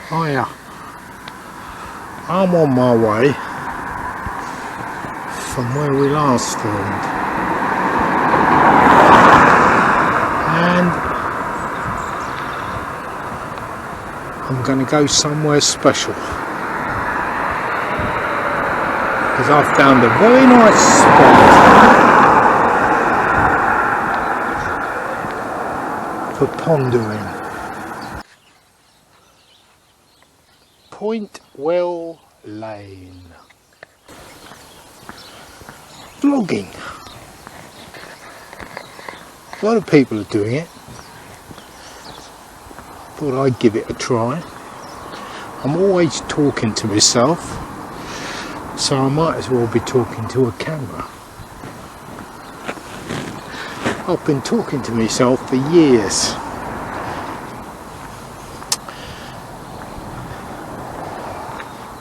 Hiya. I'm on my way from where we last filmed, and I'm going to go somewhere special because I've found a very nice spot for pondering. Pointwell Lane. Vlogging. A lot of people are doing it. Thought I'd give it a try. I'm always talking to myself, so I might as well be talking to a camera. I've been talking to myself for years.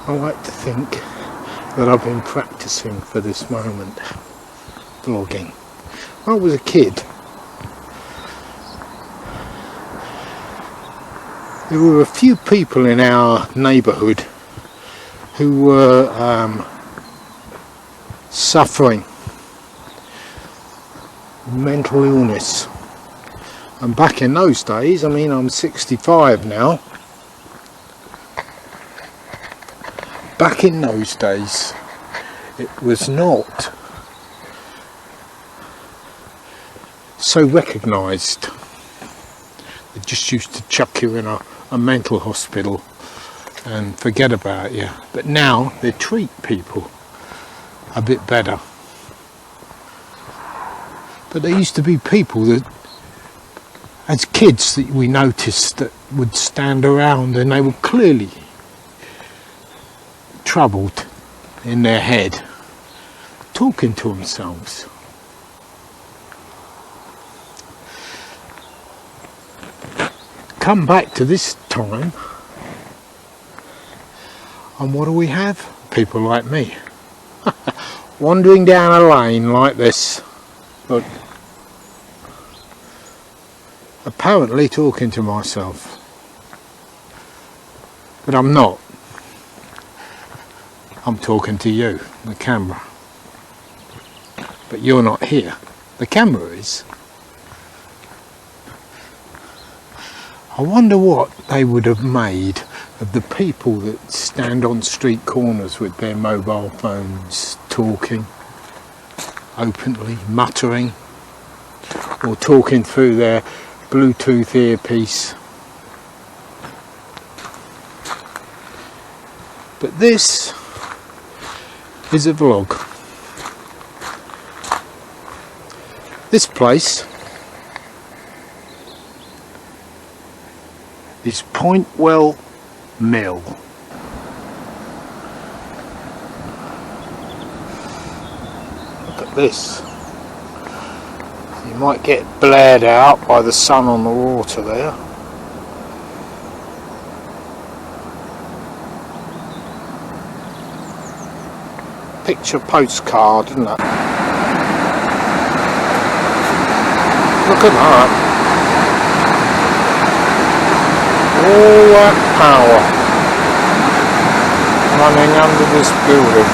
I like to think that I've been practicing for this moment, vlogging. When I was a kid, there were a few people in our neighbourhood who were suffering mental illness. And back in those days, I mean, I'm 65 now. Back in those days, it was not so recognised. They just used to chuck you in a mental hospital and forget about you. But now they treat people a bit better. But there used to be people that, as kids, that we noticed that would stand around and they were clearly troubled in their head, talking to themselves. Come back to this time, and what do we have? People like me wandering down a lane like this, but apparently talking to myself, but I'm not. I'm talking to you, the camera. But you're not here. The camera is. I wonder what they would have made of the people that stand on street corners with their mobile phones, talking openly, muttering, or talking through their Bluetooth earpiece. But this is a vlog. This place is Pointwell Mill. Look at this. You might get blared out by the sun on the water there. Picture postcard, isn't it? Look at that. All that power running under this building.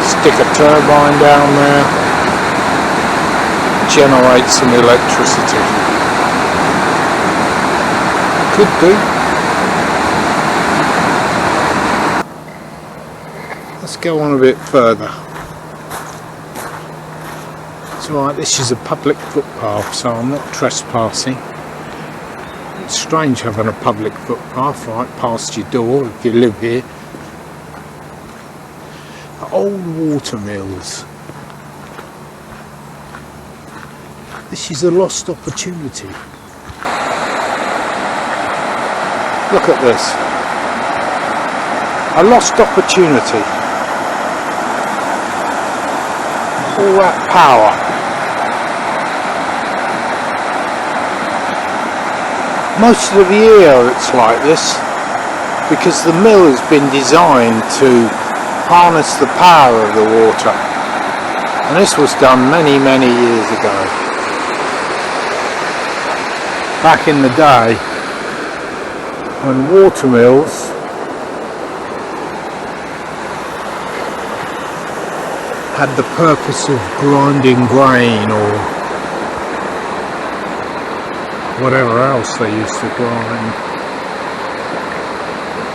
Stick a turbine down there, generate some electricity. Could do. Let's go on a bit further. It's alright, this is a public footpath, so I'm not trespassing. It's strange having a public footpath right past your door if you live here. Old Watermills. This is a lost opportunity. Look at this. A lost opportunity. All that power. Most of the year it's like this because the mill has been designed to harness the power of the water, and this was done many years ago. back in the day when Watermills had the purpose of grinding grain or whatever else they used to grind.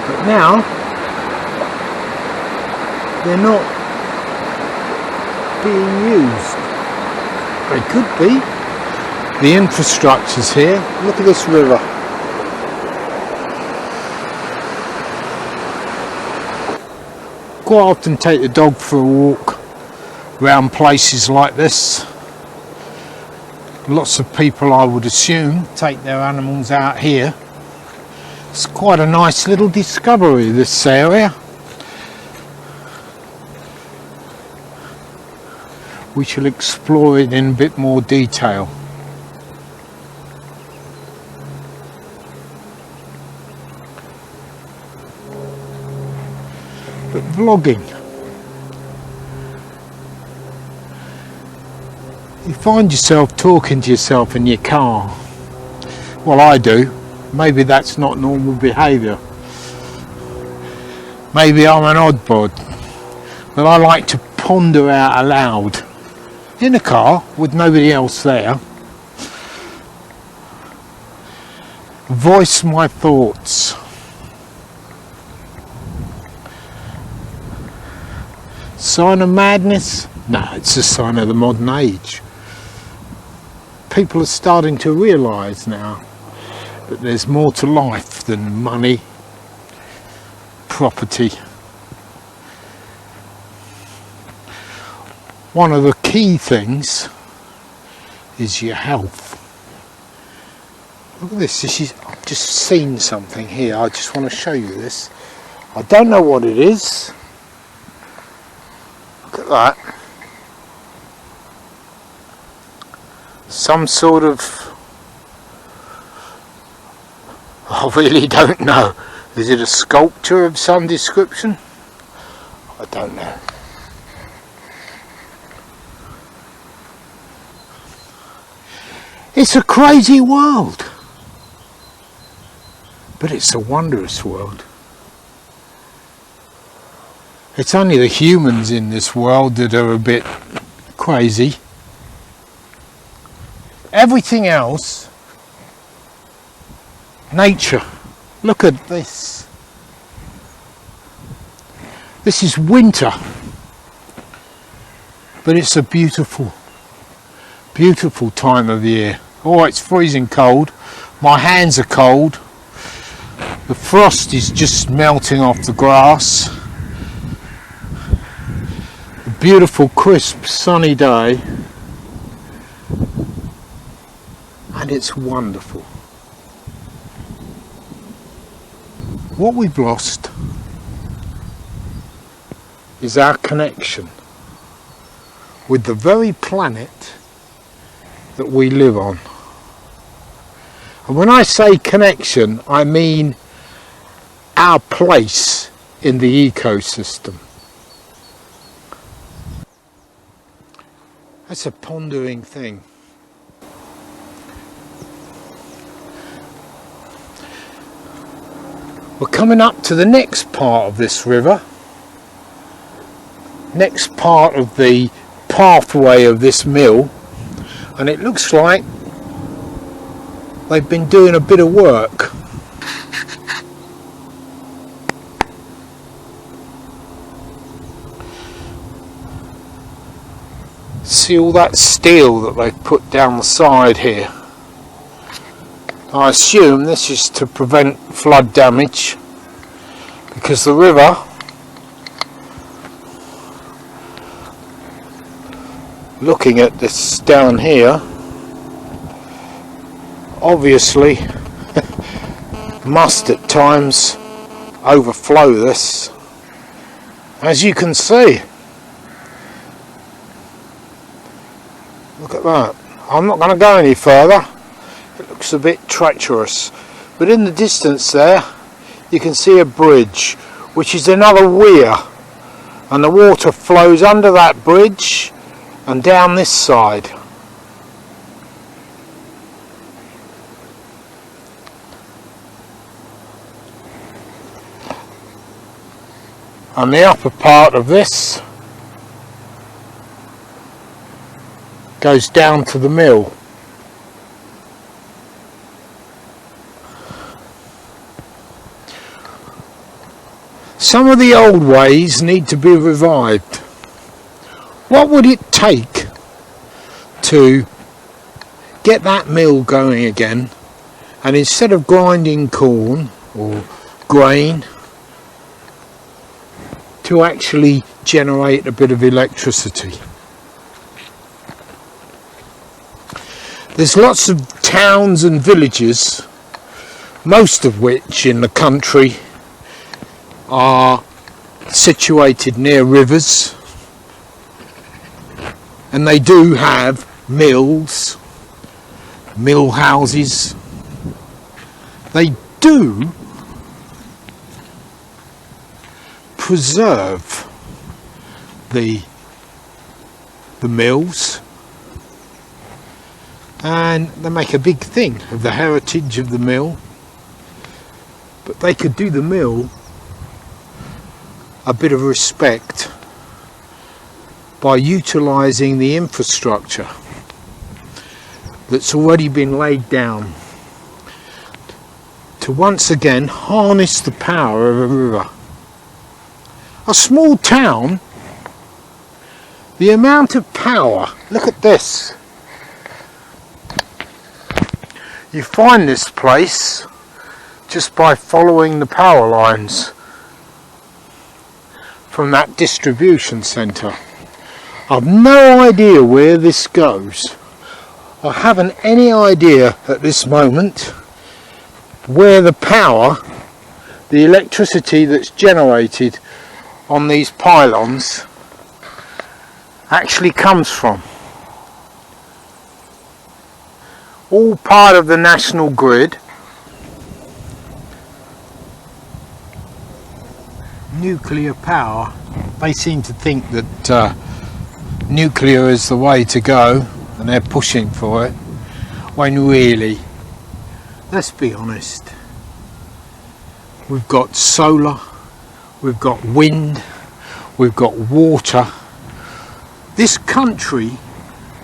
But now they're not being used. They could be. The infrastructure's here. Look at this river. Quite often take the dog for a walk around places like this. Lots of people, I would assume, take their animals out here. It's quite a nice little discovery, this area. We shall explore it in a bit more detail. But vlogging, you find yourself talking to yourself in your car. Well, I do. Maybe that's not normal behaviour. Maybe I'm an odd bod, but I like to ponder out aloud in a car with nobody else there. Voice my thoughts. Sign of madness? No, it's a sign of the modern age. People are starting to realise now that there's more to life than money, property. One of the key things is your health. Look at this. I've just seen something here. I just want to show you this. I don't know what it is. Look at that. Some sort of, I really don't know. Is it a sculpture of some description? I don't know. It's a crazy world, but it's a wondrous world. It's only the humans in this world that are a bit crazy. Everything else, nature. Look at this. This is winter, but it's a beautiful, beautiful time of year. Oh, it's freezing cold. My hands are cold. The frost is just melting off the grass. A beautiful, crisp, sunny day. And it's wonderful. What we've lost is our connection with the very planet that we live on. And when I say connection, I mean our place in the ecosystem. That's a pondering thing. We're coming up to the next part of this river, next part of the pathway of this mill, and it looks like they've been doing a bit of work. See all that steel that they've put down the side here. I assume this is to prevent flood damage, because the river looking at this down here obviously must at times overflow this, as you can see. Look at that. I'm not going to go any further. It looks a bit treacherous, but in the distance there you can see a bridge, which is another weir, and the water flows under that bridge and down this side. And the upper part of this goes down to the mill. Some of the old ways need to be revived. What would it take to get that mill going again, and instead of grinding corn or grain, to actually generate a bit of electricity? There's lots of towns and villages, most of which in the country are situated near rivers, and they do have mills, mill houses. They do preserve the mills, and they make a big thing of the heritage of the mill. But they could do the mill a bit of respect by utilising the infrastructure that's already been laid down to once again harness the power of a river. A small town, the amount of power, look at this. You find this place just by following the power lines from that distribution centre. I've no idea where this goes. I haven't any idea at this moment where the power, the electricity that's generated on these pylons actually comes from. All part of the national grid. Nuclear power, they seem to think that nuclear is the way to go, and they're pushing for it, when really, let's be honest, we've got solar, we've got wind, we've got water. This country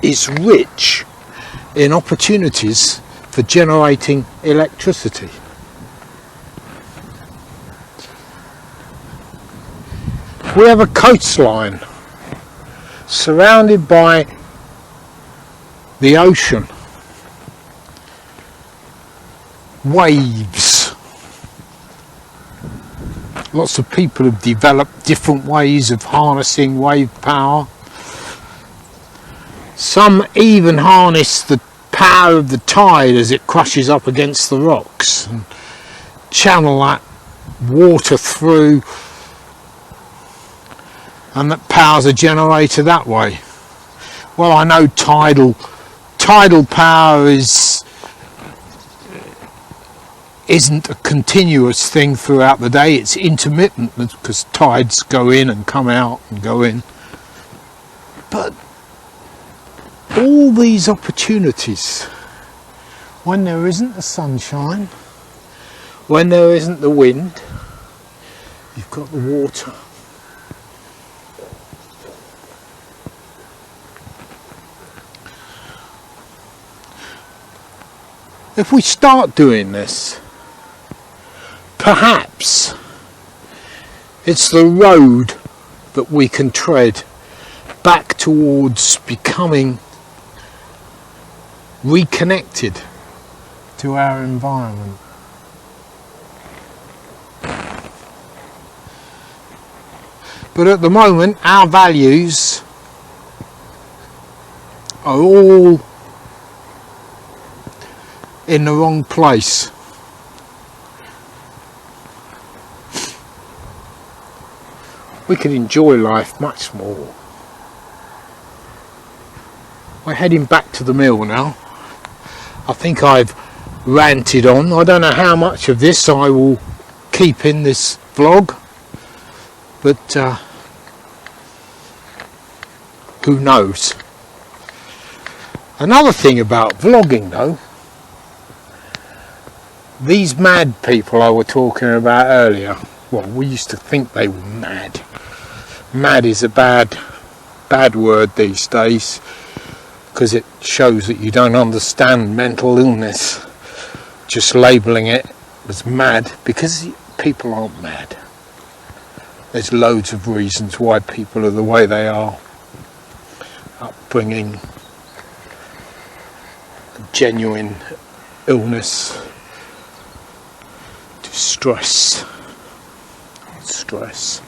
is rich in opportunities for generating electricity. We have a coastline surrounded by the ocean, waves. Lots of people have developed different ways of harnessing wave power. Some even harness the power of the tide as it crashes up against the rocks and channel that water through, and that powers a generator that way. Well, I know tidal power isn't a continuous thing throughout the day. It's intermittent because tides go in and come out and go in. But all these opportunities, when there isn't the sunshine, when there isn't the wind, you've got the water. If we start doing this, perhaps it's the road that we can tread back towards becoming reconnected to our environment. But at the moment, our values are all in the wrong place. We could enjoy life much more. We're heading back to the mill now. I think I've ranted on. I don't know how much of this I will keep in this vlog, but who knows. Another thing about vlogging though, these mad people I was talking about earlier, well, we used to think they were mad. Mad is a bad word these days, because it shows that you don't understand mental illness, just labelling it as mad, because people aren't mad. There's loads of reasons why people are the way they are. Upbringing, genuine illness, distress, stress.